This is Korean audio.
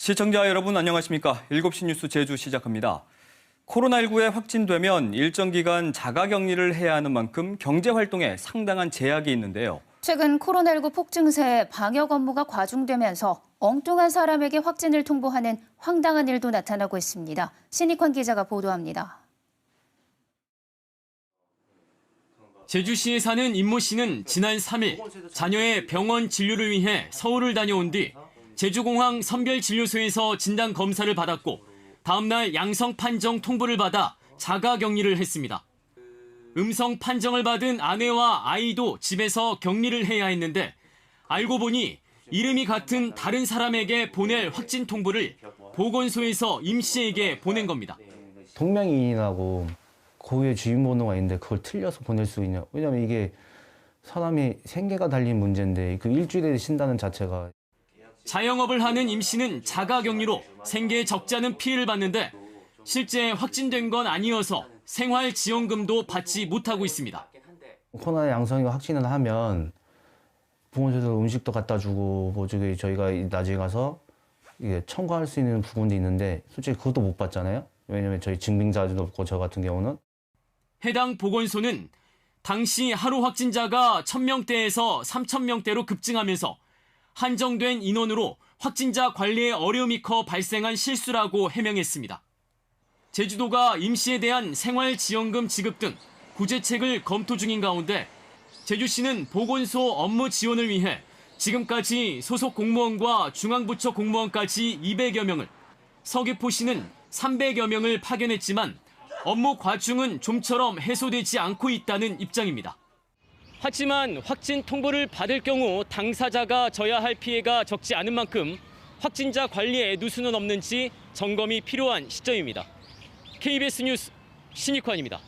시청자 여러분 안녕하십니까? 7시 뉴스 제주 시작합니다. 코로나19에 확진되면 일정 기간 자가격리를 해야 하는 만큼 경제활동에 상당한 제약이 있는데요. 최근 코로나19 폭증세에 방역 업무가 과중되면서 엉뚱한 사람에게 확진을 통보하는 황당한 일도 나타나고 있습니다. 신익환 기자가 보도합니다. 제주시에 사는 임모 씨는 지난 3일 자녀의 병원 진료를 위해 서울을 다녀온 뒤 제주공항 선별진료소에서 진단검사를 받았고 다음 날 양성 판정 통보를 받아 자가격리를 했습니다. 음성 판정을 받은 아내와 아이도 집에서 격리를 해야 했는데 알고 보니 이름이 같은 다른 사람에게 보낼 확진 통보를 보건소에서 임 씨에게 보낸 겁니다. 동명이인하고 고유의 주민번호가 있는데 그걸 틀려서 보낼 수 있냐. 왜냐면 이게 사람이 생계가 달린 문제인데 그 일주일에 쉰다는 자체가. 자영업을 하는 임 씨는 자가격리로 생계에 적지 않은 피해를 봤는데 실제 확진된 건 아니어서 생활지원금도 받지 못하고 있습니다. 코로나 양성이 확진을 하면 보건소에서 음식도 갖다 주고 뭐 저희가 나중에 가서 이게 청구할 수 있는 부분도 있는데 솔직히 그것도 못 받잖아요. 왜냐면 저희 증빙자료도 없고 저 같은 경우는. 해당 보건소는 당시 하루 확진자가 1,000명대에서 3,000명대로 급증하면서 한정된 인원으로 확진자 관리에 어려움이 커 발생한 실수라고 해명했습니다. 제주도가 임 씨에 대한 생활지원금 지급 등 구제책을 검토 중인 가운데 제주시는 보건소 업무 지원을 위해 지금까지 소속 공무원과 중앙부처 공무원까지 200여 명을, 서귀포시는 300여 명을 파견했지만 업무 과중은 좀처럼 해소되지 않고 있다는 입장입니다. 하지만 확진 통보를 받을 경우 당사자가 져야 할 피해가 적지 않은 만큼 확진자 관리에 누수는 없는지 점검이 필요한 시점입니다. KBS 뉴스 신익환입니다.